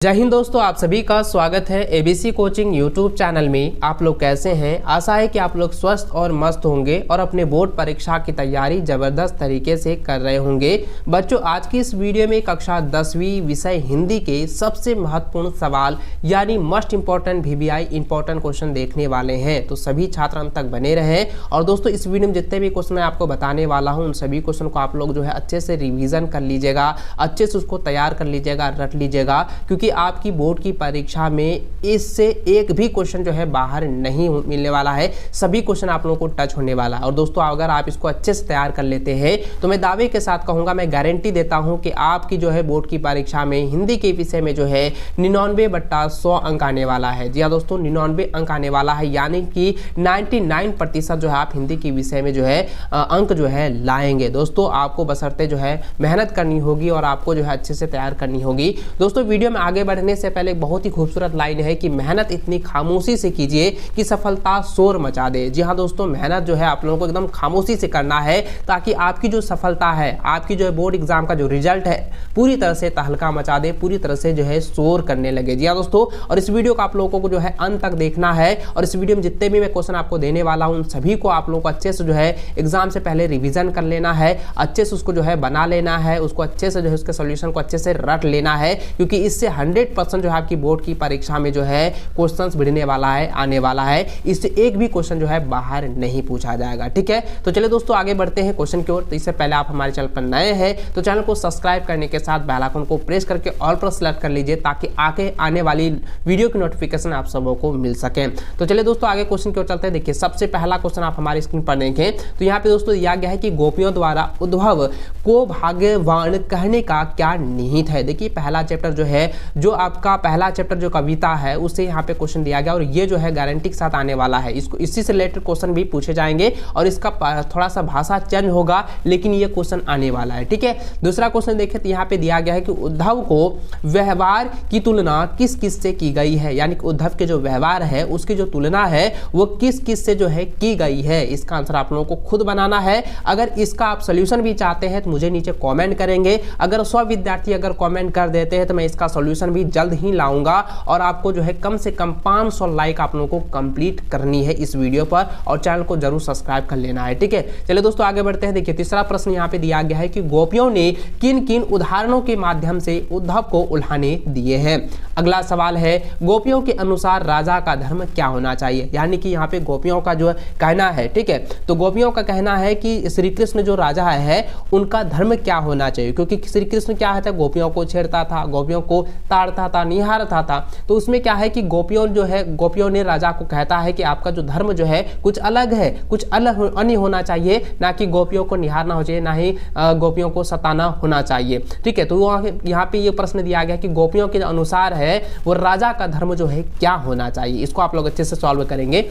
जय हिंद दोस्तों, आप सभी का स्वागत है एबीसी कोचिंग यूट्यूब चैनल में। आप लोग कैसे हैं? आशा है कि आप लोग स्वस्थ और मस्त होंगे और अपने बोर्ड परीक्षा की तैयारी ज़बरदस्त तरीके से कर रहे होंगे। बच्चों, आज की इस वीडियो में कक्षा 10वीं विषय हिंदी के सबसे महत्वपूर्ण सवाल यानी most important VBI important question देखने वाले हैं, तो सभी छात्र अंत तक बने रहें। और दोस्तों, इस वीडियो में जितने भी क्वेश्चन मैं आपको बताने वाला हूँ उन सभी क्वेश्चन को आप लोग जो है अच्छे से रिविजन कर लीजिएगा, अच्छे से उसको तैयार कर लीजिएगा, रट लीजिएगा, क्योंकि आपकी बोर्ड की परीक्षा में इससे एक भी क्वेश्चन जो है बाहर नहीं मिलने वाला है। सभी क्वेश्चन आप लोगों को टच होने वाला है। और दोस्तों, अगर आप इसको अच्छे से तैयार कर लेते हैं तो मैं दावे के साथ कहूंगा, मैं गारंटी देता हूं कि आपकी जो है बोर्ड की परीक्षा में हिंदी के विषय में जो है 99/100 अंक आने वाला है। जी हाँ दोस्तों, 99 अंक आने वाला है, यानी कि 99% जो है आप हिंदी के विषय में जो है अंक जो है लाएंगे। दोस्तों, आपको बशर्ते जो है मेहनत करनी होगी और आपको जो है अच्छे से तैयार करनी होगी। दोस्तों, वीडियो में आगे बढ़ने से पहले एक बहुत ही खूबसूरत लाइन है कि मेहनत इतनी खामोशी से कीजिए कि सफलता शोर मचा दे। जी हाँ दोस्तों, मेहनत जो है आप लोगों को एकदम खामोशी से करना है, ताकि आपकी जो सफलता है, आपकी जो है बोर्ड एग्जाम का जो रिजल्ट है पूरी तरह से तहलका मचा दे, पूरी तरह से जो है शोर करने लगे। जी हाँ दोस्तों, और इस वीडियो को आप लोगों को जो है अंत तक देखना है। और इस वीडियो में जितने भी मैं क्वेश्चन आपको देने वाला हूँ उन सभी को आप लोगों को अच्छे से जो है एग्जाम से पहले रिविजन कर लेना है, अच्छे से उसको जो है बना लेना है, उसको अच्छे से जो है उसके सोल्यूशन को अच्छे से रट लेना है, क्योंकि इससे 100% जो है आपकी बोर्ड की परीक्षा में जो है क्वेश्चंस भिड़ने वाला है, आने वाला है। इससे एक भी क्वेश्चन जो है बाहर नहीं पूछा जाएगा। ठीक है, तो चलिए दोस्तों आगे बढ़ते हैं क्वेश्चन की ओर। तो इससे पहले आप हमारे चैनल पर नए हैं तो चैनल को सब्सक्राइब करने के साथ बेल आइकन को प्रेस करके ऑल पर सेलेक्ट कर लीजिए, ताकि आगे आने वाली वीडियो की नोटिफिकेशन आप सबों को मिल सके। तो चलिए दोस्तों आगे क्वेश्चन की ओर चलते हैं। देखिए, सबसे पहला क्वेश्चन आप हमारी स्क्रीन पर देखें तो यहाँ पे दोस्तों दिया गया है कि गोपियों द्वारा उद्धव को भाग्यवान कहने का क्या निहित है। देखिए, पहला चैप्टर जो है, जो आपका पहला चैप्टर जो कविता है उससे यहाँ पे क्वेश्चन दिया गया, और ये जो है गारंटी के साथ आने वाला है। इसको इसी से रिलेटेड क्वेश्चन भी पूछे जाएंगे और इसका थोड़ा सा भाषा चेंज होगा, लेकिन ये क्वेश्चन आने वाला है। ठीक है, दूसरा क्वेश्चन देखें तो यहाँ पे दिया गया है कि उद्धव को व्यवहार की तुलना किस किस से की गई है, यानी कि उद्धव के जो व्यवहार है उसकी जो तुलना है वो किस किस से जो है की गई है। इसका आंसर आप लोगों को खुद बनाना है। अगर इसका आप सोल्यूशन भी चाहते हैं तो मुझे नीचे कॉमेंट करेंगे। अगर 100 विद्यार्थी अगर कॉमेंट कर देते हैं तो मैं इसका सोल्यूशन भी जल्द ही लाऊंगा, और आपको जो है कम से कम 500 लाइक आप लोगों को कंप्लीट करनी है इस वीडियो पर, और चैनल को जरूर सब्सक्राइब कर लेना है। ठीक है, चलिए दोस्तों आगे बढ़ते हैं। देखिए, तीसरा प्रश्न यहाँ पे दिया गया है कि गोपियों ने किन किन उदाहरणों के माध्यम से उद्धव को उल्हाने दिए हैं। अगला सवाल है, गोपियों के अनुसार राजा का धर्म क्या होना चाहिए, यानी कि यहाँ पे गोपियों का जो कहना है। ठीक है, तो गोपियों का कहना है कि श्री कृष्ण जो राजा है उनका धर्म क्या होना चाहिए, क्योंकि श्री कृष्ण क्या है, गोपियों को छेड़ता था, गोपियों को ताड़ता था, निहारता था। तो उसमें क्या है कि गोपियों ने राजा को कहता है कि आपका जो धर्म जो है कुछ अलग है, कुछ अलग अन्य होना चाहिए, ना कि गोपियों को निहारना हो चाहिए, ना ही गोपियों को सताना होना चाहिए। ठीक है, तो यहाँ पे ये प्रश्न दिया गया कि गोपियों के अनुसार है वो राजा का धर्म जो है क्या होना चाहिए। इसको आप लोग अच्छे से सॉल्व करेंगे।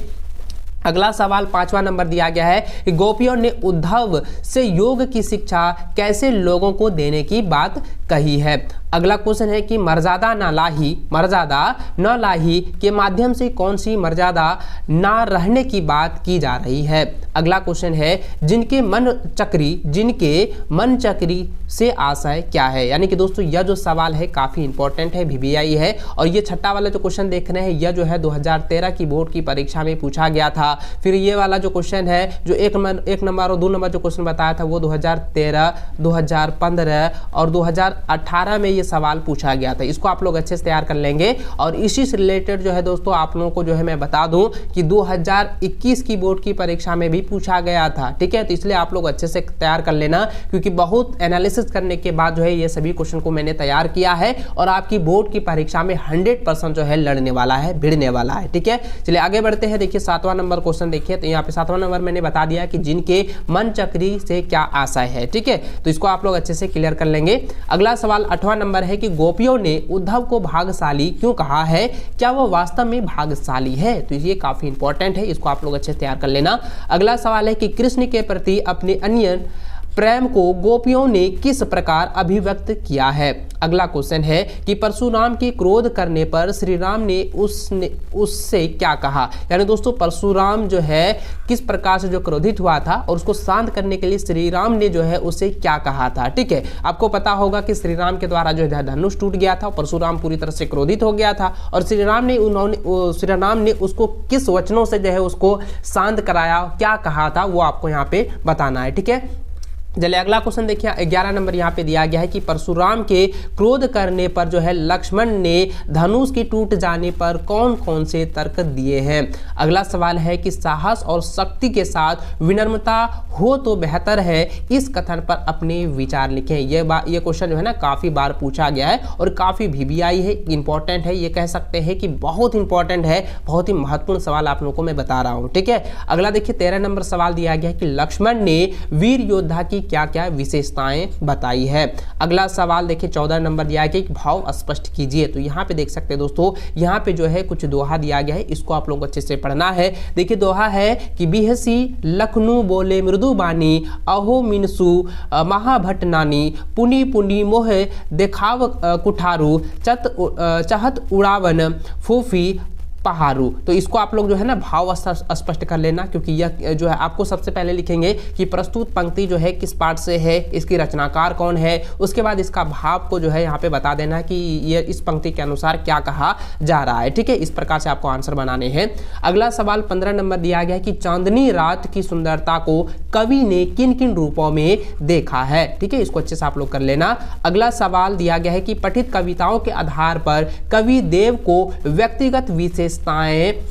अगला सवाल 5वां नंबर दिया गया है कि गोपियों ने उद्धव से योग की शिक्षा कैसे लोगों को देने की बात कही है। अगला क्वेश्चन है कि मर्यादा न लाही के माध्यम से कौन सी मर्यादा ना रहने की बात की जा रही है। अगला क्वेश्चन है, जिनके मन चक्री से आशय क्या है। यानी कि दोस्तों यह जो सवाल है काफी इंपॉर्टेंट है, VBI है, और ये छठा वाला जो क्वेश्चन देख रहे हैं यह जो है 2013 की बोर्ड की परीक्षा में पूछा गया था। फिर ये वाला जो क्वेश्चन है जो एक नंबर और 2 नंबर जो क्वेश्चन बताया था वो 2013, 2015 और 2018 में ये सवाल पूछा गया था। इसको आप लोग अच्छे से तैयार कर लेंगे। और इसी से रिलेटेड जो है दोस्तों आप लोगों को जो है मैं बता दूं कि 2021 की बोर्ड की परीक्षा में भी पूछा गया था। ठीक है, तो इसलिए आप लोग अच्छे से तैयार कर लेना, क्योंकि बहुत एनालिसिस करने के बाद जो है ये सभी क्वेश्चन को मैंने तैयार किया है, और आपकी बोर्ड की परीक्षा में 100% जो है लड़ने वाला है, भिड़ने वाला है। ठीक है, चलिए आगे बढ़ते हैं। देखिए 7वां नंबर क्वेश्चन देखिए, तो यहाँ पे 7वां नंबर मैंने बता दिया कि जिनके मन चक्री से क्या आशय है। ठीक है, तो इसको आप लोग अच्छे से क्लियर कर लेंगे। अगला सवाल 8वां नंबर है कि गोपियों ने उद्धव को भाग्यशाली क्यों कहा है, क्या वो वास्तव में भाग्यशाली है। तो ये काफी इंपॉर्टेंट है, इसको आप लोग अच्छे से तैयार कर लेना। अगला सवाल है कि कृष्ण के प्रति अपने अन्य प्रेम को गोपियों ने किस प्रकार अभिव्यक्त किया है। अगला क्वेश्चन है कि परशुराम के क्रोध करने पर श्री राम ने उससे क्या कहा। यानी दोस्तों परशुराम जो है किस प्रकार से जो क्रोधित हुआ था और उसको शांत करने के लिए श्री राम ने जो है उसे क्या कहा था। ठीक है, आपको पता होगा कि श्री राम के द्वारा जो है धनुष टूट गया था, परशुराम पूरी तरह से क्रोधित हो गया था और श्री राम ने उसको किस वचनों से जो है उसको शांत कराया, क्या कहा था, वो आपको यहाँ पे बताना है। ठीक है, चलिए अगला क्वेश्चन देखिए 11 नंबर यहाँ पे दिया गया है कि परशुराम के क्रोध करने पर जो है लक्ष्मण ने धनुष के टूट जाने पर कौन कौन से तर्क दिए हैं। अगला सवाल है कि साहस और शक्ति के साथ विनम्रता हो तो बेहतर है, इस कथन पर अपने विचार लिखें। ये क्वेश्चन जो है ना काफ़ी बार पूछा गया है और काफ़ी VVI है, इंपॉर्टेंट है, ये कह सकते हैं कि बहुत इंपॉर्टेंट है, बहुत ही महत्वपूर्ण सवाल आप लोगों को मैं बता रहा हूँ। ठीक है, अगला देखिए 13 नंबर सवाल दिया गया है कि लक्ष्मण ने वीर योद्धा की क्या क्या विशेषताएं बताई है। अगला सवाल देखिए 14 नंबर दिया है कि भाव स्पष्ट कीजिए। तो यहाँ पे देख सकते हैं दोस्तों, यहाँ पे जो है कुछ दोहा दिया गया है, इसको आप लोग अच्छे से पढ़ना है। देखिए दोहा है कि बिहसी लखनऊ बोले मृदु बानी, अहो मिनसु महाभट नानी, पुनी पुनी मोह देखाव कुठारू, चहत उड़ावन फूफी पहाड़ू। तो इसको आप लोग जो है ना भाव स्पष्ट कर लेना, क्योंकि यह जो है आपको सबसे पहले लिखेंगे कि प्रस्तुत पंक्ति जो है किस पाठ से है, इसकी रचनाकार कौन है, उसके बाद इसका भाव को जो है यहाँ पे बता देना कि ये इस पंक्ति के अनुसार क्या कहा जा रहा है। ठीक है, इस प्रकार से आपको आंसर बनाने हैं। अगला सवाल 15 नंबर दिया गया है कि चांदनी रात की सुंदरता को कवि ने किन किन रूपों में देखा है। ठीक है, इसको अच्छे से आप लोग कर लेना। अगला सवाल दिया गया है कि पठित कविताओं के आधार पर कवि देव को व्यक्तिगत विशेषताएं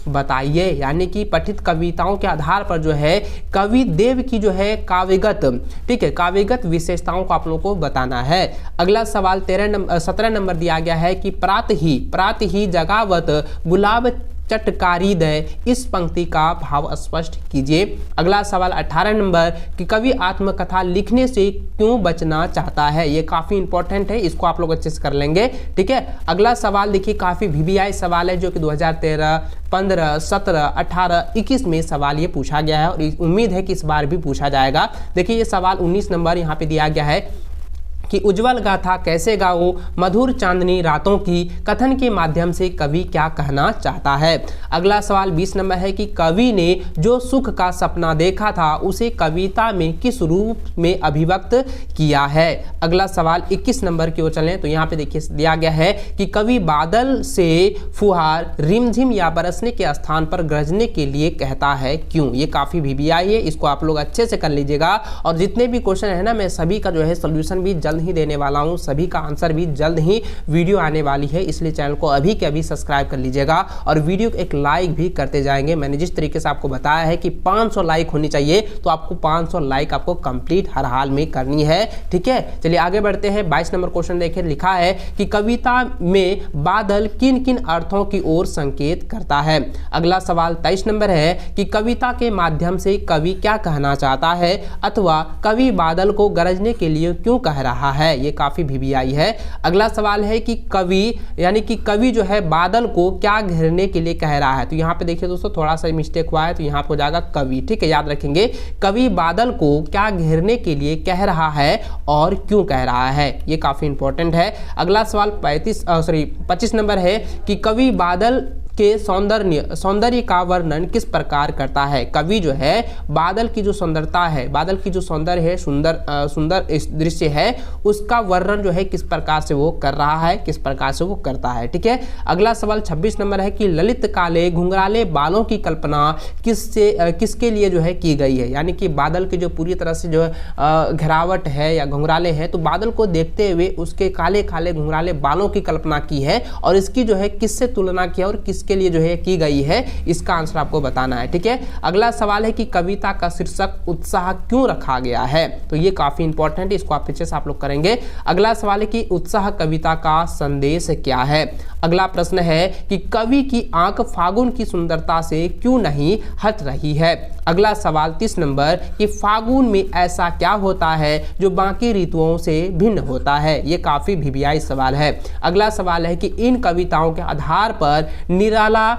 बताइए। यानी कि पठित कविताओं के आधार पर जो है कवि देव की जो है काव्यगत, ठीक है, काव्यगत विशेषताओं को आप लोगों को बताना है। अगला सवाल 17 नंबर दिया गया है कि प्रात ही जगावत गुलाब चटकारी दय, इस पंक्ति का भाव स्पष्ट कीजिए। अगला सवाल 18 नंबर कि कवि आत्मकथा लिखने से क्यों बचना चाहता है। ये काफ़ी इंपॉर्टेंट है, इसको आप लोग अच्छे से कर लेंगे। ठीक है, अगला सवाल देखिए काफ़ी VVI सवाल है, जो कि 2013, 15, 17, 18, 21 में सवाल ये पूछा गया है और उम्मीद है कि इस बार भी पूछा जाएगा। देखिए ये सवाल 19 नंबर यहाँ पे दिया गया है कि उज्जवल गाथा कैसे गाऊं मधुर चांदनी रातों की, कथन के माध्यम से कवि क्या कहना चाहता है। अगला सवाल 20 नंबर है कि कवि ने जो सुख का सपना देखा था उसे कविता में किस रूप में अभिव्यक्त किया है। अगला सवाल 21 नंबर की ओर चलें तो यहाँ पे देखिए दिया गया है कि कवि बादल से फुहार रिमझिम या बरसने के स्थान पर गरजने के लिए कहता है क्यों। ये काफ़ी VVI है, इसको आप लोग अच्छे से कर लीजिएगा और जितने भी क्वेश्चन है ना मैं सभी का जो है सोल्यूशन भी जल्द ही देने वाला हूं, सभी का आंसर भी जल्द ही वीडियो आने वाली है, इसलिए चैनल को अभी के अभी सब्सक्राइब कर लीजिएगा और वीडियो को एक लाइक भी करते जाएंगे। मैंने जिस तरीके से आपको बताया है कि 500 लाइक होनी चाहिए, तो आपको 500 लाइक आपको कंप्लीट हर हाल में करनी है। ठीक है, चलिए आगे बढ़ते हैं। 22 नंबर क्वेश्चन देखिए, लिखा है कि कविता में बादल किन किन अर्थों की ओर संकेत करता है। अगला सवाल 23 नंबर है कि कविता के माध्यम से कवि क्या कहना चाहता है अथवा कवि बादल को गरजने के लिए क्यों कह रहा है। ये काफी VVI है। अगला सवाल है कि कवि यानी कि कवि जो है बादल को क्या घेरने के लिए कह रहा है। तो यहाँ पे देखिए दोस्तों थोड़ा सा मिस्टेक हुआ है, तो यहाँ पे हो जाएगा कवि। ठीक है, याद रखेंगे कवि बादल को क्या घेरने के लिए कह रहा है और क्यों कह रहा है, ये काफी इंपॉर्टेंट है। अगला सवाल 25 नंबर है कि कवि बादल के सौंदर्य का वर्णन किस प्रकार करता है। कवि जो है बादल की जो सुंदरता है, बादल की जो सौंदर्य है, सुंदर दृश्य है, उसका वर्णन जो है किस प्रकार से वो कर रहा है, किस प्रकार से वो करता है। ठीक है, अगला सवाल 26 नंबर है कि ललित काले घुंघराले बालों की कल्पना किसके लिए जो है की गई है। यानी कि बादल की जो पूरी तरह से जो घेरावट है या घुंघराले हैं, तो बादल को देखते हुए उसके काले काले घुंघराले बालों की कल्पना की है और इसकी जो है किससे तुलना किया और किस के लिए जो है की गई है, इसका आंसर आपको बताना है। ठीक है, अगला सवाल है कि कविता का शीर्षक उत्साह क्यों रखा गया है। तो ये काफी इंपॉर्टेंट है, इसको आप पीछे से आप लोग करेंगे। अगला सवाल है कि उत्साह कविता का संदेश क्या है। अगला प्रश्न है कि कवि की आंख फागुन की सुंदरता से क्यों नहीं हट रही है। अगला सवाल 30 नंबर कि फागुन में ऐसा क्या होता है जो बाकी ऋतुओं से भिन्न होता है। ये काफी VVI सवाल है। अगला सवाल है कि इन कविताओं के आधार पर निराला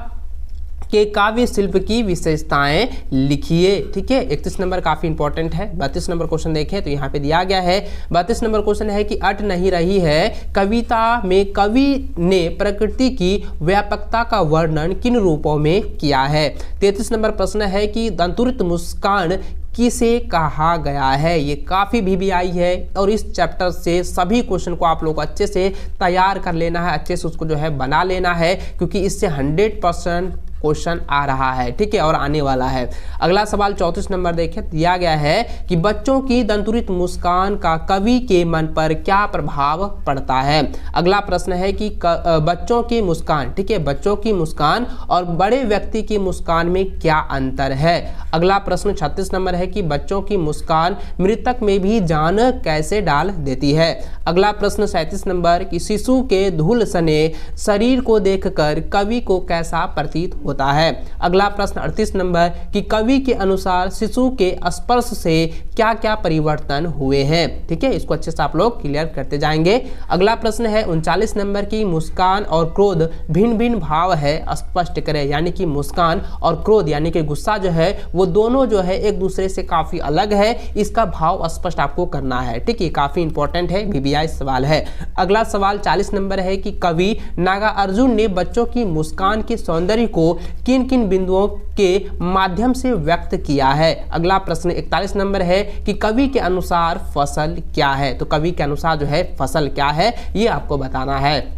के काव्य शिल्प की विशेषताएं लिखिए। ठीक है, 31 नंबर काफी इंपॉर्टेंट है। 32 नंबर क्वेश्चन देखें तो यहाँ पे दिया गया है, 32 नंबर क्वेश्चन है कि अट नहीं रही है कविता में कवि ने प्रकृति की व्यापकता का वर्णन किन रूपों में किया है। 33 नंबर प्रश्न है कि दंतुरित मुस्कान किसे कहा गया है। ये काफ़ी VBI है और इस चैप्टर से सभी क्वेश्चन को आप लोग को अच्छे से तैयार कर लेना है, अच्छे से उसको जो है बना लेना है, क्योंकि इससे 100% क्वेश्चन आ रहा है। ठीक है, और आने वाला है। अगला सवाल 34 नंबर देखें, दिया गया है कि बच्चों की दंतुरित मुस्कान का कवि के मन पर क्या प्रभाव पड़ता है। अगला प्रश्न है कि बच्चों की मुस्कान, ठीक है, बच्चों की मुस्कान और बड़े व्यक्ति की मुस्कान में क्या अंतर है। अगला प्रश्न 36 नंबर है कि बच्चों की मुस्कान मृतक में भी जान कैसे डाल देती है। अगला प्रश्न 37 नंबर कि शिशु के धूल सने शरीर को देखकर कवि को कैसा प्रतीत होता है। अगला प्रश्न 38 नंबर कि कवि के अनुसार शिशु के स्पर्श से क्या क्या परिवर्तन हुए हैं। ठीक है, इसको अच्छे से आप लोग क्लियर करते जाएंगे। अगला प्रश्न है 39 नंबर की मुस्कान और क्रोध भिन्न भिन्न भाव है, स्पष्ट करें। यानी कि मुस्कान और क्रोध यानी कि गुस्सा जो है वो दोनों जो है एक दूसरे से काफी अलग है, इसका भाव स्पष्ट आपको करना है। ठीक है, काफी इंपॉर्टेंट है, VBI सवाल है। अगला सवाल 40 नंबर है कि कवि नागार्जुन ने बच्चों की मुस्कान के सौंदर्य को किन किन बिंदुओं के माध्यम से व्यक्त किया है। अगला प्रश्न 41 नंबर है कि कवि के अनुसार फसल क्या है। तो कवि के अनुसार जो है फसल क्या है ये आपको बताना है।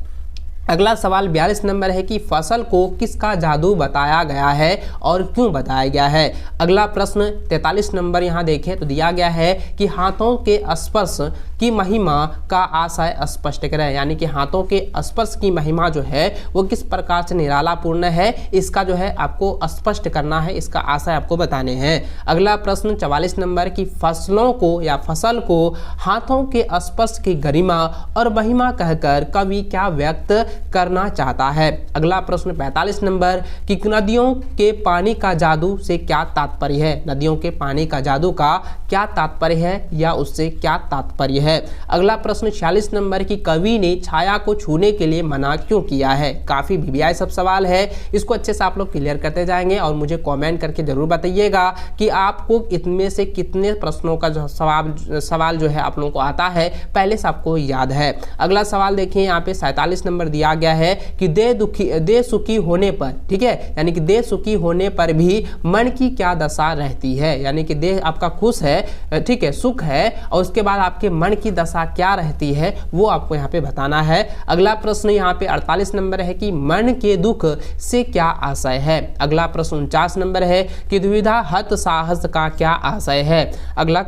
अगला सवाल 42 नंबर है कि फसल को किसका जादू बताया गया है और क्यों बताया गया है। अगला प्रश्न 43 नंबर यहाँ देखें तो दिया गया है कि हाथों के स्पर्श की महिमा का आशय स्पष्ट करें। यानी कि हाथों के स्पर्श की महिमा जो है वो किस प्रकार से निरालापूर्ण है, इसका जो है आपको स्पष्ट करना है, इसका आशय आपको बताने हैं। अगला प्रश्न 44 नंबर की फसलों को या फसल को हाथों के स्पर्श की गरिमा और महिमा कहकर कवि क्या व्यक्त करना चाहता है। अगला प्रश्न 45 नंबर कि नदियों के पानी का जादू से क्या तात्पर्य है। नदियों के पानी का जादू का क्या तात्पर्य है या उससे क्या तात्पर्य है। अगला प्रश्न 46 नंबर की कवि ने छाया को छूने के लिए मना क्यों किया है। काफी VBI सब सवाल है, इसको अच्छे से आप लोग क्लियर करते जाएंगे और मुझे कमेंट करके जरूर बताइएगा कि आपको इनमें से कितने प्रश्नों का जो सवाल जो है आप लोगों को आता है, पहले से आपको याद है। अगला सवाल देखिए, यहाँ पे 47 नंबर दिया गया है कि देह सुखी होने पर, ठीक है, यानी कि देह सुखी होने पर भी मन की क्या दशा रहती है। यानी कि देह आपका खुश है, ठीक है, सुख है, और उसके बाद आपके मन की दशा क्या रहती है वो आपको यहाँ पे बताना है। अगला प्रश्न यहाँ पे 48 नंबर है कि मन के दुख से क्या आशय है। अगला प्रश्न 49 नंबर है कि द्विधा हत साहस का क्या आशय है। अगला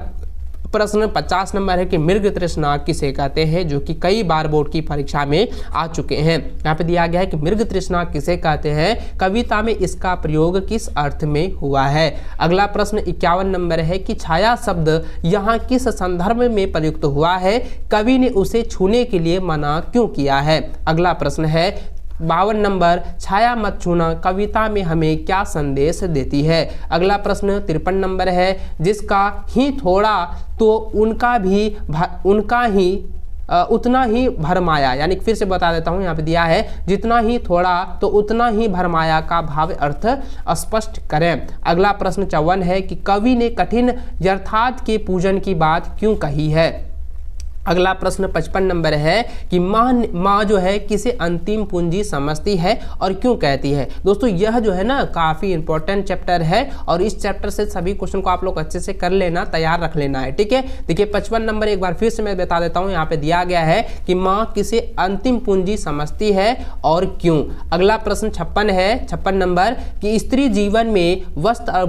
प्रश्न 50 नंबर है कि मृग तृष्णा किसे कहते हैं, जो कि कई बार बोर्ड की परीक्षा में आ चुके हैं। यहाँ पे दिया गया है कि मृग तृष्णा किसे कहते हैं, कविता में इसका प्रयोग किस अर्थ में हुआ है। अगला प्रश्न 51 नंबर है कि छाया शब्द यहाँ किस संदर्भ में प्रयुक्त हुआ है, कवि ने उसे छूने के लिए मना क्यों किया है। अगला प्रश्न है 52 नंबर छाया मत छूना कविता में हमें क्या संदेश देती है। अगला प्रश्न 53 नंबर है जिसका ही थोड़ा तो उनका ही उतना ही भरमाया। यानी फिर से बता देता हूं, यहाँ पे दिया है जितना ही थोड़ा तो उतना ही भरमाया का भाव अर्थ स्पष्ट करें। अगला प्रश्न 54 है कि कवि ने कठिन यथार्थ के पूजन की बात क्यों कही है। अगला प्रश्न 55 नंबर है कि माँ जो है किसे अंतिम पूंजी समझती है और क्यों कहती है। दोस्तों यह जो है ना काफ़ी इंपॉर्टेंट चैप्टर है और इस चैप्टर से सभी क्वेश्चन को आप लोग अच्छे से कर लेना, तैयार रख लेना है। ठीक है, देखिए 55 नंबर एक बार फिर से मैं बता देता हूँ, यहाँ पे दिया गया है कि माँ किसे अंतिम पूंजी समझती है और क्यों। अगला प्रश्न 56 नंबर कि स्त्री जीवन में वस्त्र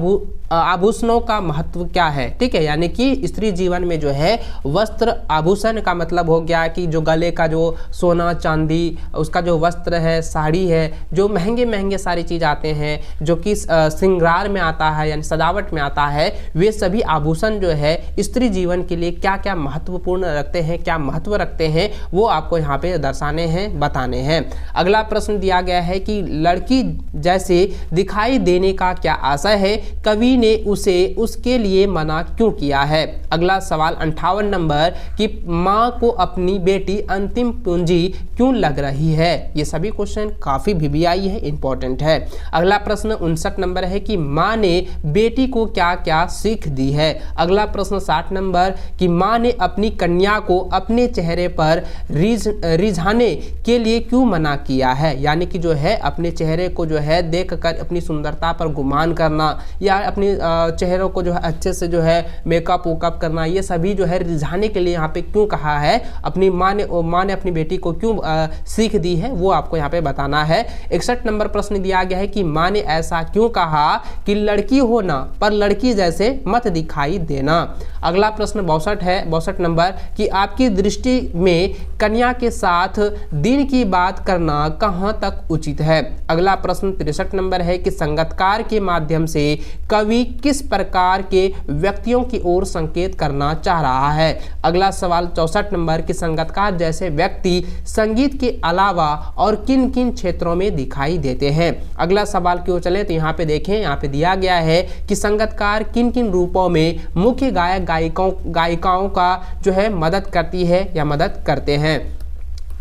आभूषणों का महत्व क्या है। ठीक है, यानी कि स्त्री जीवन में जो है वस्त्र आभूषण का मतलब हो गया कि जो गले का जो सोना चांदी उसका जो वस्त्र है, साड़ी है, जो महंगे महंगे सारी चीज़ आते हैं जो कि श्रृंगार में आता है यानी सजावट में आता है, वे सभी आभूषण जो है स्त्री जीवन के लिए क्या क्या महत्वपूर्ण रखते हैं, क्या महत्व रखते हैं, वो आपको यहाँ पे दर्शाने हैं, बताने हैं। अगला प्रश्न दिया गया है कि लड़की जैसे दिखाई देने का क्या आशय है, कवि ने उसे उसके लिए मना क्यों किया है। अगला सवाल 58 नंबर कि माँ को अपनी बेटी अंतिम पूंजी क्यों लग रही है। ये सभी क्वेश्चन काफ़ी VVI है, इंपॉर्टेंट है। अगला प्रश्न 59 नंबर है कि माँ ने बेटी को क्या क्या सीख दी है। अगला प्रश्न 60 नंबर कि माँ ने अपनी कन्या को अपने चेहरे पर रिझाने के लिए क्यों मना किया है। यानी कि जो है अपने चेहरे को जो है देखकर अपनी सुंदरता पर गुमान करना या अपने चेहरों को जो है अच्छे से जो है मेकअप वेकअप करना, ये सभी जो है रिझाने के लिए यहाँ पे क्यों कहा है, अपनी माँ ने अपनी बेटी को क्यों सीख दी है, वो आपको यहाँ पे बताना है। 61 नंबर प्रश्न दिया गया है कि माँ ने ऐसा क्यों कहा कि लड़की होना पर लड़की जैसे मत दिखाई देना। अगला प्रश्न 62 नंबर कि आपकी दृष्टि में कन्या के साथ दिन की बात करना कहाँ तक उचित है। अगला प्रश्न 63 नंबर है कि संगतकार के माध्यम से कवि किस प्रकार के व्यक्तियों की ओर संकेत करना चाह रहा है। अगला सवाल 64 नंबर कि संगतकार जैसे व्यक्ति संगीत के अलावा और किन किन क्षेत्रों में दिखाई देते हैं। अगला सवाल की ओर चले तो यहाँ पे देखें, यहाँ पे दिया गया है कि संगतकार किन किन रूपों में मुख्य गायक गायिकाओं का जो है मदद करती है या मदद करते हैं।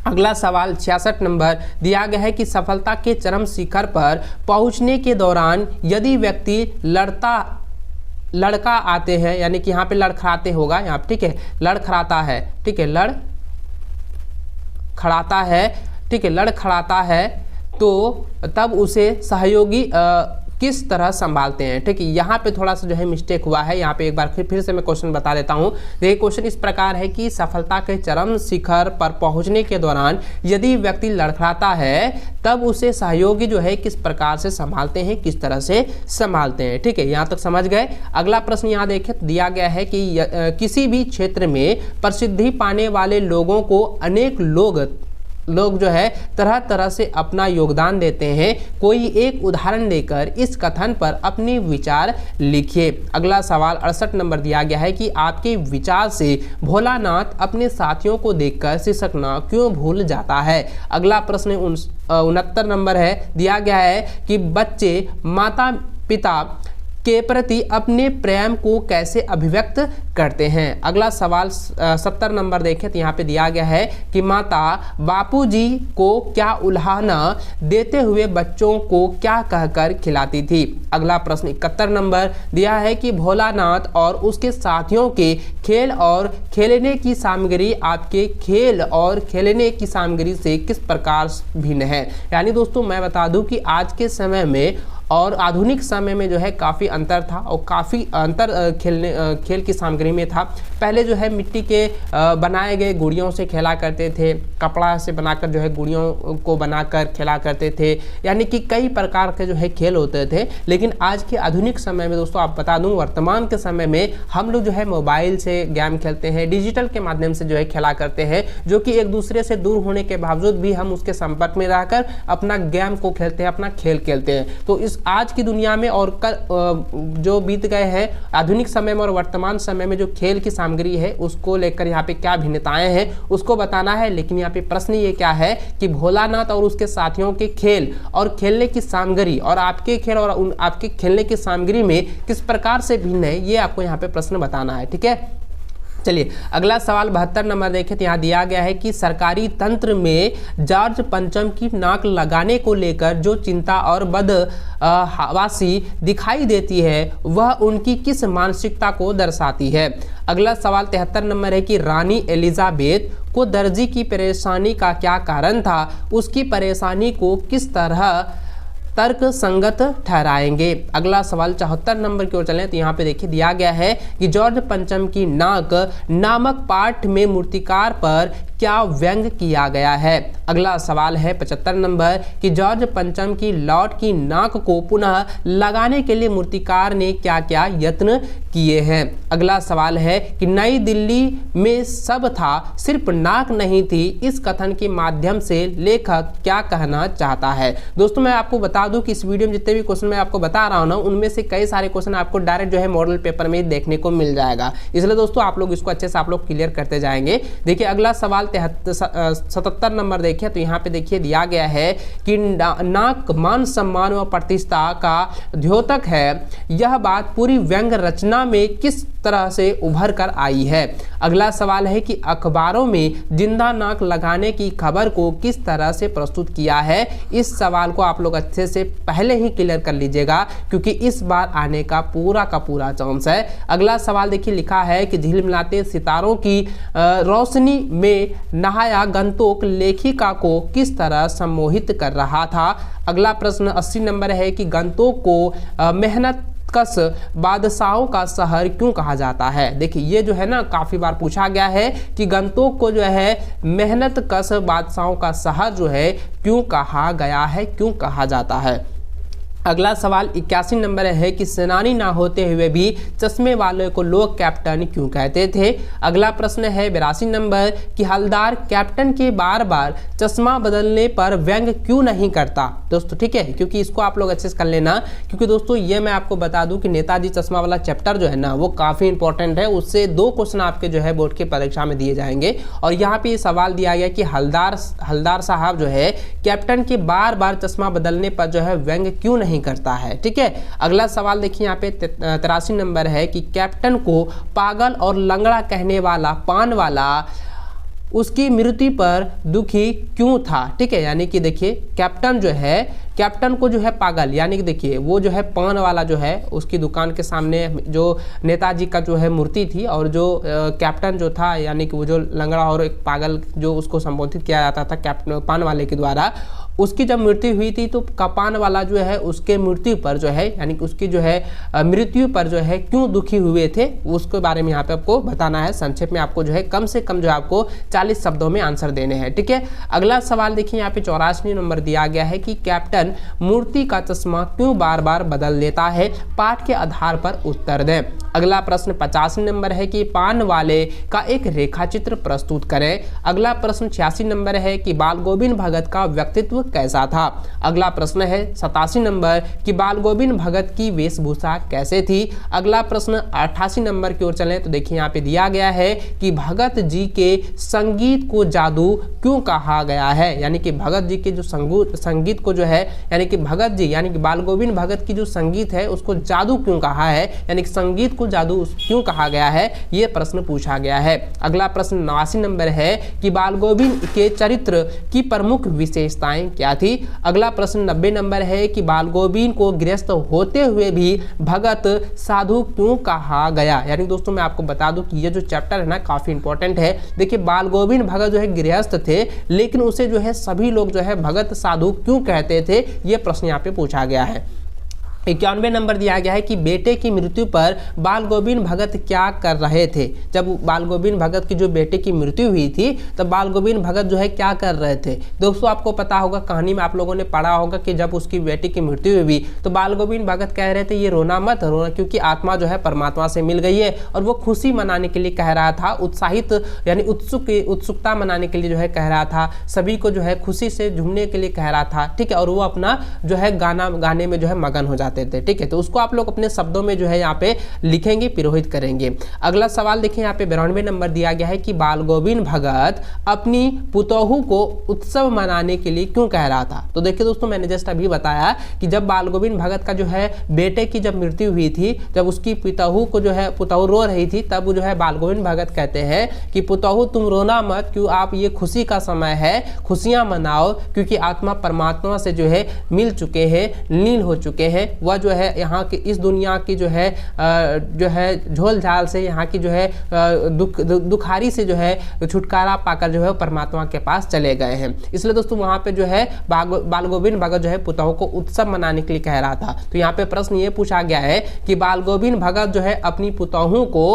अगला सवाल 66 नंबर दिया गया है कि सफलता के चरम शिखर पर पहुंचने के दौरान यदि व्यक्ति लड़का आते हैं, यानी कि यहाँ पे लड़खड़ाते होगा, यहाँ ठीक है लड़खड़ाता है, ठीक है लड़खड़ाता है तो तब उसे सहयोगी किस तरह संभालते हैं। ठीक है, यहाँ पे थोड़ा सा जो है मिस्टेक हुआ है, यहाँ पे एक बार फिर से मैं क्वेश्चन बता देता हूँ। देखिए क्वेश्चन इस प्रकार है कि सफलता के चरम शिखर पर पहुँचने के दौरान यदि व्यक्ति लड़खड़ाता है तब उसे सहयोगी जो है किस प्रकार से संभालते हैं, किस तरह से संभालते हैं। ठीक है, यहाँ तक समझ गए। अगला प्रश्न यहाँ देखें दिया गया है कि किसी भी क्षेत्र में प्रसिद्धि पाने वाले लोगों को अनेक लोग जो है तरह तरह से अपना योगदान देते हैं। कोई एक उदाहरण देकर इस कथन पर अपने विचार लिखिए। अगला सवाल 68 नंबर दिया गया है कि आपके विचार से भोलानाथ अपने साथियों को देखकर सिसकना क्यों भूल जाता है। अगला प्रश्न 69 नंबर है दिया गया है कि बच्चे माता पिता के प्रति अपने प्रेम को कैसे अभिव्यक्त करते हैं। अगला सवाल 70 नंबर देखें तो यहाँ पे दिया गया है कि माता बापूजी को क्या उल्हाना देते हुए बच्चों को क्या कहकर खिलाती थी। अगला प्रश्न 71 नंबर दिया है कि भोलानाथ और उसके साथियों के खेल और खेलने की सामग्री आपके खेल और खेलने की सामग्री से किस प्रकार भिन्न है। यानी दोस्तों मैं बता दूं कि आज के समय में और आधुनिक समय में जो है काफ़ी अंतर था और काफ़ी अंतर खेल की सामग्री में था। पहले जो है मिट्टी के बनाए गए गुड़ियों से खेला करते थे, कपड़ा से बनाकर जो है गुड़ियों को बनाकर खेला करते थे, यानी कि कई प्रकार के जो है खेल होते थे। लेकिन आज के आधुनिक समय में दोस्तों आप बता दूं वर्तमान के समय में हम लोग जो है मोबाइल से गेम खेलते हैं, डिजिटल के माध्यम से जो है खेला करते हैं, जो कि एक दूसरे से दूर होने के बावजूद भी हम उसके संपर्क में रहकर अपना गेम को खेलते हैं, अपना खेल खेलते हैं। तो इस आज की दुनिया में और जो बीत गए हैं आधुनिक समय में और वर्तमान समय में जो खेल की सामग्री है उसको लेकर यहाँ पे क्या भिन्नताएं हैं उसको बताना है। लेकिन यहाँ पे प्रश्न ये क्या है कि भोलानाथ और उसके साथियों के खेल और खेलने की सामग्री और आपके खेल और आपके खेलने की सामग्री में किस प्रकार से भिन्न है, ये आपको यहाँ पे प्रश्न बताना है। ठीक है, चलिए अगला सवाल 72 नंबर देखें तो यहाँ दिया गया है कि सरकारी तंत्र में जॉर्ज पंचम की नाक लगाने को लेकर जो चिंता और बदहवासी दिखाई देती है वह उनकी किस मानसिकता को दर्शाती है। अगला सवाल 73 नंबर है कि रानी एलिजाबेथ को दर्जी की परेशानी का क्या कारण था, उसकी परेशानी को किस तरह तर्क संगत ठहराएंगे। अगला सवाल 74 नंबर की ओर चलें तो यहाँ पे देखिए दिया गया है कि जॉर्ज पंचम की नाक नामक पाठ में मूर्तिकार पर क्या व्यंग किया गया है। अगला सवाल है 75 नंबर कि जॉर्ज पंचम की लौट की नाक को पुनः लगाने के लिए मूर्तिकार ने क्या क्या यत्न किए हैं। अगला सवाल है कि नई दिल्ली में सब था सिर्फ नाक नहीं थी, इस कथन के माध्यम से लेखक क्या कहना चाहता है। दोस्तों मैं आपको बता दूं कि इस वीडियो में जितने भी क्वेश्चन मैं आपको बता रहा हूं ना उनमें से कई सारे क्वेश्चन आपको डायरेक्ट जो है मॉडल पेपर में देखने को मिल जाएगा, इसलिए दोस्तों आप लोग इसको अच्छे से आप लोग क्लियर करते जाएंगे। देखिए अगला सवाल 77 नंबर देखें तो यहाँ पे देखिए दिया गया है कि नाक मान सम्मान व प्रतिष्ठा का द्योतक है। यह बात पूरी व्यंग रचना में किस तरह से उभर कर आई है। अगला सवाल है कि अखबारों में जिंदा नाक लगाने की खबर को किस तरह से प्रस्तुत किया है। इस सवाल को आप लोग अच्छे से पहले ही क्लियर कर लीजिएगा क्योंकि इस बार आने का पूरा चांस है। अगला सवाल देखिए लिखा है कि झिलमिलाते सितारों की रोशनी में नहाया गंतोक लेखिका को किस तरह सम्मोहित कर रहा था। अगला प्रश्न 80 नंबर है कि गंतोक को मेहनत कस बादशाहों का शहर क्यों कहा जाता है। देखिए ये जो है ना काफ़ी बार पूछा गया है कि गंतोक को जो है मेहनत कस बादशाहों का शहर जो है क्यों कहा गया है, क्यों कहा जाता है। अगला सवाल 81 नंबर है कि सेनानी ना होते हुए भी चश्मे वाले को लोग कैप्टन क्यों कहते थे। अगला प्रश्न है 82 नंबर कि हलदार कैप्टन के बार बार चश्मा बदलने पर व्यंग क्यों नहीं करता। दोस्तों ठीक है, क्योंकि इसको आप लोग अच्छे से कर लेना, क्योंकि दोस्तों ये मैं आपको बता दूं कि नेताजी चश्मा वाला चैप्टर जो है ना वो काफ़ी इंपॉर्टेंट है। उससे 2 क्वेश्चन आपके जो है बोर्ड की परीक्षा में दिए जाएंगे और यहाँ पे ये सवाल दिया गया कि हलदार साहब जो है कैप्टन के बार बार चश्मा बदलने पर जो है व्यंग क्यों नहीं करता है। ठीक है, अगला सवाल देखिए यहाँ पे 83 नंबर है कि कैप्टन को पागल और लंगड़ा कहने वाला पान वाला उसकी मृत्यु पर दुखी क्यों था। ठीक है, यानी कि देखिए कैप्टन को जो है पागल, यानी कि देखिए वो जो है पान वाला जो है उसकी दुकान के सामने जो नेताजी का जो है मूर्ति थी और जो कैप्टन जो था यानी कि वो जो लंगड़ा और एक पागल जो उसको संबोधित किया जाता था कैप्टन पान वाले के द्वारा, उसकी जब मृत्यु हुई थी तो कपान वाला जो है उसके मृत्यु पर जो है यानी कि उसकी जो है मृत्यु पर जो है क्यों दुखी हुए थे उसके बारे में यहाँ पे आपको बताना है। संक्षेप में आपको जो है कम से कम जो है आपको 40 शब्दों में आंसर देने हैं। ठीक है, अगला सवाल देखिए यहाँ पे 84 नंबर दिया गया है कि कैप्टन मूर्ति का चश्मा क्यों बार बार बदल देता है। पाठ के आधार पर उत्तर दें। अगला प्रश्न 50 नंबर है कि पान वाले का एक रेखाचित्र प्रस्तुत करें। अगला प्रश्न 86 नंबर है कि बाल गोविंद भगत का व्यक्तित्व कैसा था। अगला प्रश्न है 87 नंबर कि बाल गोविंद भगत की वेशभूषा कैसे थी। अगला प्रश्न 88 नंबर की ओर चलें तो देखिए यहाँ पे दिया गया है कि भगत जी के संगीत को जादू क्यों कहा गया है। यानी कि भगत जी के जो संगीत को जो है यानी कि भगत जी यानी कि बाल गोविंद भगत की जो संगीत है उसको जादू क्यों कहा है, यानी कि संगीत को जादू क्यों कहा गया है, ये प्रश्न पूछा गया है। अगला प्रश्न 89 नंबर है कि बाल गोविंद के चरित्र की प्रमुख विशेषताएं क्या थी। अगला प्रश्न 90 नंबर है कि बाल गोविंद को गृहस्थ होते हुए भी भगत साधु क्यों कहा गया। यानी दोस्तों मैं आपको बता दूं कि ये जो चैप्टर है ना काफी इंपॉर्टेंट है। देखिए बाल गोविंद भगत जो है गृहस्थ थे लेकिन उसे जो है सभी लोग जो है भगत साधु क्यों कहते थे, ये प्रश्न यहाँ पे पूछा गया है। 91 नंबर दिया गया है कि बेटे की मृत्यु पर बाल गोविंद भगत क्या कर रहे थे। जब बाल गोविंद भगत की जो बेटे की मृत्यु हुई थी तब बाल गोविंद भगत जो है क्या कर रहे थे। दोस्तों आपको पता होगा, कहानी में आप लोगों ने पढ़ा होगा कि जब उसकी बेटी की मृत्यु हुई तो बाल गोविंद भगत कह रहे थे ये रोना मत रोना, क्योंकि आत्मा जो है परमात्मा से मिल गई है, और वो खुशी मनाने के लिए कह रहा था, उत्साहित यानी उत्सुकता मनाने के लिए जो है कह रहा था, सभी को जो है खुशी से झूमने के लिए कह रहा था। ठीक है, और वो अपना जो है गाने में जो है मगन हो जाता थे। ठीक है, तो उसको आप लोग अपने शब्दों में जो है यहाँ पे लिखेंगे, पिरोहित करेंगे। अगला सवाल देखिए यहाँ पे 92 नंबर दिया गया है कि बाल गोविंद भगत अपनी पुतोहू को उत्सव मनाने के लिए क्यों कह रहा था। तो देखिए दोस्तों मैंने जस्ट अभी बताया कि जब बाल गोविंद भगत का जो है बेटे की जब मृत्यु हुई थी, जब उसकी पुतोहू को जो है पुतोहू रो रही थी, तब जो है बाल गोविंद भगत कहते हैं कि पुतोहू तुम रोना मत, क्यों आप ये खुशी का समय है, खुशियां मनाओ, क्योंकि आत्मा परमात्मा से जो है मिल चुके हैं, लीन हो चुके हैं। वह जो है यहाँ की इस दुनिया की जो है झोल झाल से, यहाँ की जो है दुखारी से जो है छुटकारा पाकर जो है परमात्मा के पास चले गए हैं। इसलिए दोस्तों वहाँ पे जो है बाल गोविंद भगत जो है पुतोहू को उत्सव मनाने के लिए कह रहा था। तो यहाँ पे प्रश्न ये पूछा गया है कि बाल गोविंद भगत जो है अपनी पुतोहू को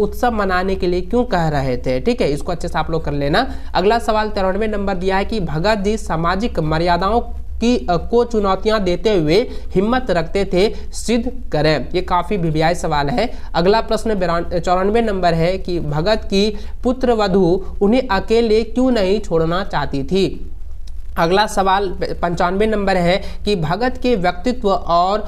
उत्सव मनाने के लिए क्यों कह रहे थे। ठीक है, इसको अच्छे से आप लोग कर लेना। अगला सवाल 93 नंबर दिया है कि भगत जी सामाजिक मर्यादाओं को चुनौतियां देते हुए हिम्मत रखते थे, सिद्ध करें। ये काफी वीवीआई सवाल है। अगला प्रश्न 94 नंबर है कि भगत की पुत्र वधू उन्हें अकेले क्यों नहीं छोड़ना चाहती थी। अगला सवाल 95 नंबर है कि भगत के व्यक्तित्व और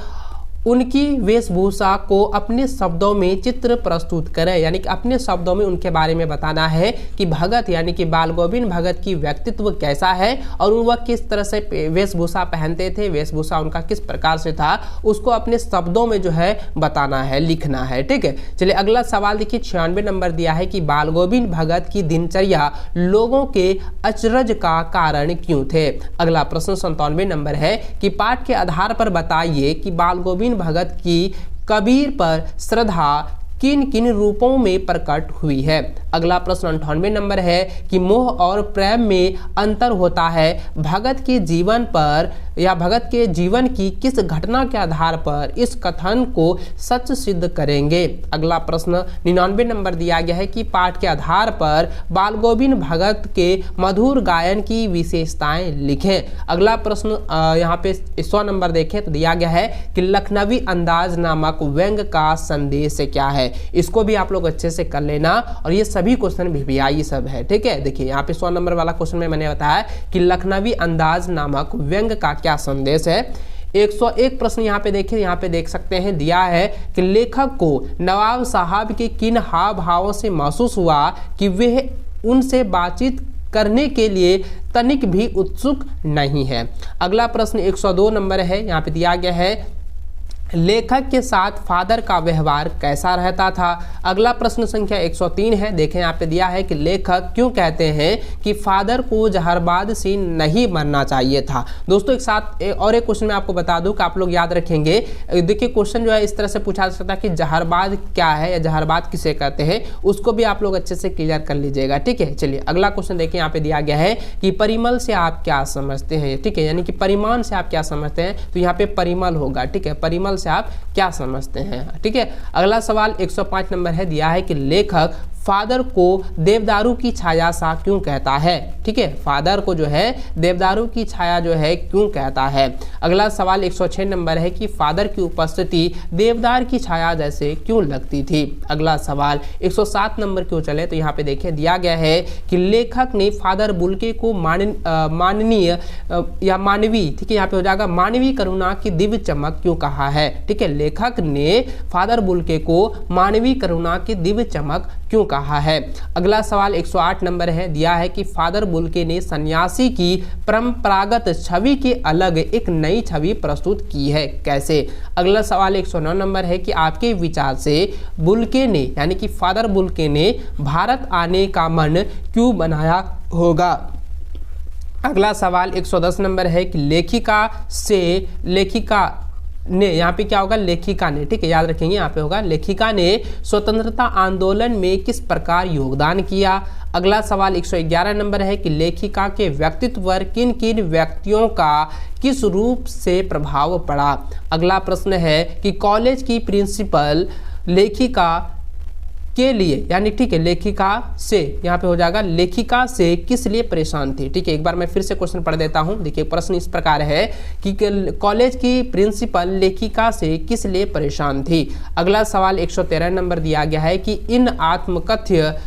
उनकी वेशभूषा को अपने शब्दों में चित्र प्रस्तुत करें, यानी कि अपने शब्दों में उनके बारे में बताना है कि भगत यानी कि बाल गोविंद भगत की व्यक्तित्व कैसा है और वह किस तरह से वेशभूषा पहनते थे, वेशभूषा उनका किस प्रकार से था, उसको अपने शब्दों में जो है बताना है, लिखना है। ठीक है, चलिए अगला सवाल देखिए 96 नंबर दिया है कि बाल गोविंद भगत की दिनचर्या लोगों के अचरज का कारण क्यों थे। अगला प्रश्न 97 नंबर है कि पाठ के आधार पर बताइए कि बाल गोविंद भगत की कबीर पर श्रद्धा किन किन रूपों में प्रकट हुई है। अगला प्रश्न 98 नंबर है कि मोह और प्रेम में अंतर होता है, भगत के जीवन पर या भगत के जीवन की किस घटना के आधार पर इस कथन को सच सिद्ध करेंगे। अगला प्रश्न 99 नंबर दिया गया है कि पाठ के आधार पर बाल गोविंद भगत के मधुर गायन की विशेषताएं लिखें। अगला प्रश्न यहाँ पे 100 नंबर देखें तो दिया गया है कि लखनवी अंदाज नामक व्यंग का संदेश क्या है। इसको भी आप लोग अच्छे से कर लेना और ये सभी क्वेश्चन वीवीआई सब है। ठीक है, देखिए यहाँ पे 100 नंबर वाला क्वेश्चन में मैंने बताया कि लखनवी अंदाज नामक व्यंग का क्या संदेश है। 101 प्रश्न यहाँ पे देखिए, यहाँ पे देख सकते हैं दिया है कि लेखक को नवाब साहब के किन हाव भावों से महसूस हुआ कि वह उनसे बातचीत करने के लिए तनिक भी उत्सुक नहीं है। अगला प्रश्न 102 नंबर है, यहाँ पे दिया गया है लेखक के साथ फादर का व्यवहार कैसा रहता था। अगला प्रश्न संख्या 103 है, देखें यहाँ पे दिया है कि लेखक क्यों कहते हैं कि फादर को जहरबाद से नहीं मरना चाहिए था। दोस्तों एक साथ और एक क्वेश्चन मैं आपको बता दूं कि आप लोग याद रखेंगे। देखिए क्वेश्चन जो है इस तरह से पूछा जा सकता है कि जहरबाद क्या है या जहरबाद किसे कहते हैं, उसको भी आप लोग अच्छे से क्लियर कर लीजिएगा। ठीक है, चलिए अगला क्वेश्चन देखिए, यहाँ पे दिया गया है कि परिमल से आप क्या समझते हैं। ठीक है, यानी कि परिमाण से आप क्या समझते हैं, तो यहाँ पे परिमल होगा। ठीक है, परिमल से आप क्या समझते हैं। ठीक है, अगला सवाल 105 नंबर है, दिया है कि लेखक फादर को देवदारू की छाया सा क्यों कहता है। ठीक है, फादर को जो है देवदारू की छाया जो है क्यों कहता है। अगला सवाल 106 नंबर है कि फादर की उपस्थिति देवदार की छाया जैसे क्यों लगती थी। अगला सवाल 107 नंबर क्यों चले तो यहाँ पे देखिए दिया गया है कि लेखक ने फादर बुल्के को माननीय या मानवीय, ठीक है यहाँ पे हो जाएगा मानवीय करुणा की दिव्य चमक क्यों कहा है। ठीक है, लेखक ने फादर बुल्के को मानवीय करुणा की दिव्य चमक क्यों कहा है। अगला सवाल 108 नंबर है, दिया है कि फादर बुल्के ने सन्यासी की परंपरागत छवि के अलग एक नई छवि प्रस्तुत की है, कैसे। अगला सवाल 109 नंबर है कि आपके विचार से बुल्के ने यानी कि फादर बुल्के ने भारत आने का मन क्यों बनाया होगा। अगला सवाल 110 नंबर है कि लेखिका ने यहाँ पे क्या होगा, लेखिका ने, ठीक है याद रखेंगे यहाँ पे होगा लेखिका ने स्वतंत्रता आंदोलन में किस प्रकार योगदान किया। अगला सवाल 111 नंबर है कि लेखिका के व्यक्तित्व पर किन किन व्यक्तियों का किस रूप से प्रभाव पड़ा। अगला प्रश्न है कि कॉलेज की प्रिंसिपल लेखिका के लिए यानी ठीक है लेखिका से, यहाँ पे हो जाएगा लेखिका से किस लिए परेशान थी। ठीक है, एक बार मैं फिर से क्वेश्चन पढ़ देता हूँ। देखिए प्रश्न इस प्रकार है कि कॉलेज की प्रिंसिपल लेखिका से किस लिए परेशान थी। अगला सवाल 113 नंबर दिया गया है कि इन आत्मकथ्य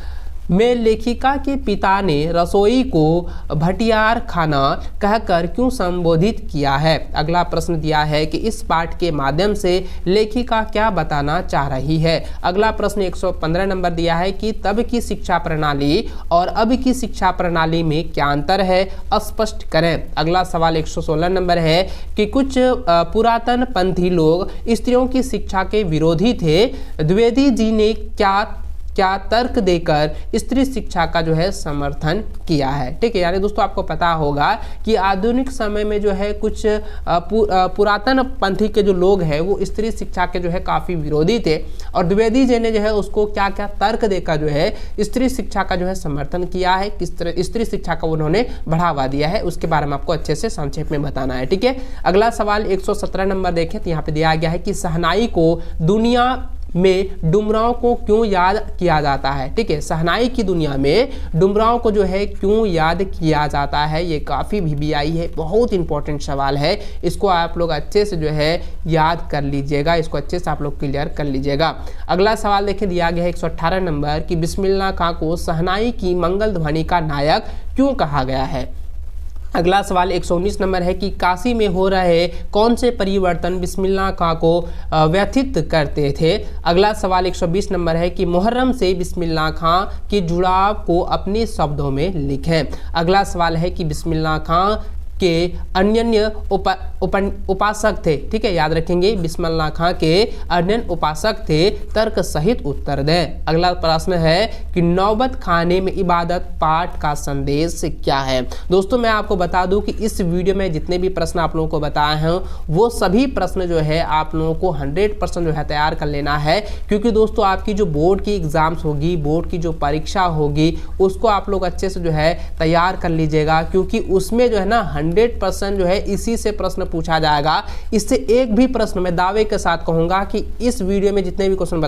में लेखिका के पिता ने रसोई को भटियार खाना कहकर क्यों संबोधित किया है। अगला प्रश्न दिया है कि इस पाठ के माध्यम से लेखिका क्या बताना चाह रही है। अगला प्रश्न 115 नंबर दिया है कि तब की शिक्षा प्रणाली और अब की शिक्षा प्रणाली में क्या अंतर है, स्पष्ट करें। अगला सवाल 116 नंबर है कि कुछ पुरातन पंथी लोग स्त्रियों की शिक्षा के विरोधी थे, द्विवेदी जी ने क्या तर्क देकर स्त्री शिक्षा का जो है समर्थन किया है। ठीक है, यानी दोस्तों आपको पता होगा कि आधुनिक समय में जो है कुछ पुरातन पंथी के जो लोग हैं वो स्त्री शिक्षा के जो है काफ़ी विरोधी थे और द्विवेदी जी ने जो है उसको क्या क्या तर्क देकर जो है स्त्री शिक्षा का जो है समर्थन किया है, किस तरह स्त्री शिक्षा का उन्होंने बढ़ावा दिया है, उसके बारे में आपको अच्छे से संक्षेप में बताना है। ठीक है, अगला सवाल 117 नंबर देखें तो यहाँ पे दिया गया है कि शहनाई को दुनिया में डुमरांव को क्यों याद किया जाता है। ठीक है, शहनाई की दुनिया में डुमरांव को जो है क्यों याद किया जाता है, ये काफ़ी वीवीआई है, बहुत इंपॉर्टेंट सवाल है। इसको आप लोग अच्छे से जो है याद कर लीजिएगा, इसको अच्छे से आप लोग क्लियर कर लीजिएगा। अगला सवाल देखिए दिया गया है 118 नंबर कि बिस्मिल्लाह खां को शहनाई की मंगल ध्वनि का नायक क्यों कहा गया है। अगला सवाल 119 नंबर है कि काशी में हो रहे कौन से परिवर्तन बिस्मिल्लाह खां को व्यथित करते थे। अगला सवाल 120 नंबर है कि मुहर्रम से बिस्मिल्लाह खां के जुड़ाव को अपने शब्दों में लिखें। अगला सवाल है कि बिस्मिल्लाह खां के अन्य उपासक थे, ठीक है, याद रखेंगे बिस्मिल्लाह खां के अन्य उपासक थे, तर्क सहित उत्तर दें। अगला प्रश्न है कि नौबत खाने में इबादत पाठ का संदेश क्या है। दोस्तों मैं आपको बता दूं कि इस वीडियो में जितने भी प्रश्न आप लोगों को बताए हैं वो सभी प्रश्न जो है आप लोगों को 100% जो है तैयार कर लेना है, क्योंकि दोस्तों आपकी जो बोर्ड की एग्जाम्स होगी, बोर्ड की जो परीक्षा होगी, उसको आप लोग अच्छे से जो है तैयार कर लीजिएगा, क्योंकि उसमें जो है ना 100% जो है इसी से प्रश्न पूछा जाएगा। इससे एक भी प्रश्न मैं दावे के साथ कहूंगा कि इस वीडियो में जितने भी क्वेश्चन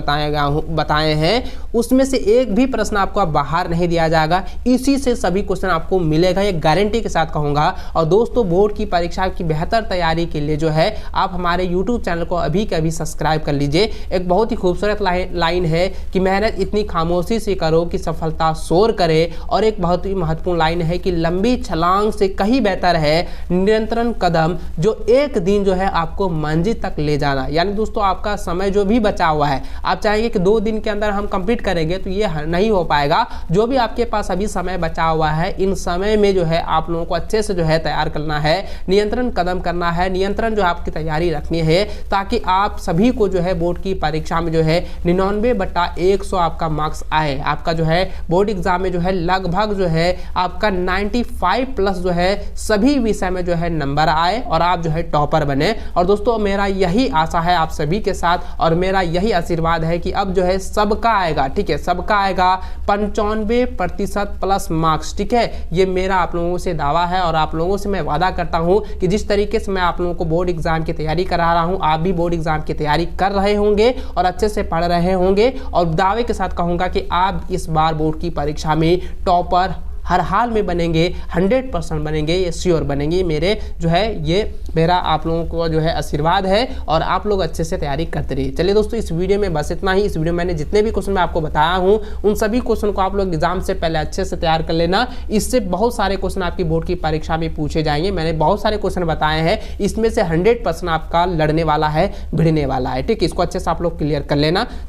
बताए हैं उसमें से एक भी प्रश्न आपको बाहर नहीं दिया जाएगा, इसी से सभी क्वेश्चन आपको मिलेगा, ये गारंटी के साथ कहूंगा। और दोस्तों बोर्ड की परीक्षा की बेहतर तैयारी के लिए जो है आप हमारे YouTube चैनल को अभी के अभी सब्सक्राइब कर लीजिए। एक बहुत ही खूबसूरत लाइन है कि मेहनत इतनी खामोशी से करो कि सफलता शोर करे, और एक बहुत ही महत्वपूर्ण लाइन है कि लंबी छलांग से कहीं बेहतर है निरंतर कदम जो एक दिन जो है आपको मंजिल तक ले जाना। यानी दोस्तों आपका समय जो भी बचा हुआ है, आप चाहेंगे कि 2 दिन के अंदर हम कंप्लीट करेंगे तो ये नहीं हो पाएगा। जो भी आपके पास अभी समय बचा हुआ है, इन समय में जो है आप लोगों को अच्छे से जो है तैयार करना है, नियंत्रण कदम करना है, नियंत्रण जो आपकी तैयारी रखनी है, ताकि आप सभी को जो है बोर्ड की परीक्षा में जो है 99/100 आपका मार्क्स आए। आपका जो है बोर्ड एग्जाम में जो है लगभग जो है आपका 95+ जो है सभी विषय में जो है नंबर आए और आप जो है टॉपर बने। और दोस्तों मेरा यही आशा है आप सभी के साथ, और मेरा यही आशीर्वाद है कि अब जो है सबका आएगा, ठीक है, सबका आएगा 95% प्लस मार्क्स, ठीक है। ये मेरा आप लोगों से दावा है, और आप लोगों से मैं वादा करता हूं कि जिस तरीके से मैं आप लोगों को बोर्ड एग्जाम की तैयारी करा रहा हूं, आप भी बोर्ड एग्जाम की तैयारी कर रहे होंगे और अच्छे से पढ़ रहे होंगे, और दावे के साथ कहूंगा कि आप इस बार बोर्ड की परीक्षा में टॉपर हर हाल में बनेंगे, 100% बनेंगे, ये श्योर बनेंगे। मेरे जो है ये मेरा आप लोगों को जो है आशीर्वाद है, और आप लोग अच्छे से तैयारी करते रहिए। चलिए दोस्तों इस वीडियो में बस इतना ही। इस वीडियो में मैंने जितने भी क्वेश्चन मैं आपको बताया हूँ उन सभी क्वेश्चन को आप लोग एग्जाम से पहले अच्छे से तैयार कर लेना। इससे बहुत सारे क्वेश्चन आपकी बोर्ड की परीक्षा में पूछे जाएंगे। मैंने बहुत सारे क्वेश्चन बताए हैं, इसमें से 100% आपका लड़ने वाला है, भिड़ने वाला है, ठीक है। इसको अच्छे से आप लोग क्लियर कर लेना।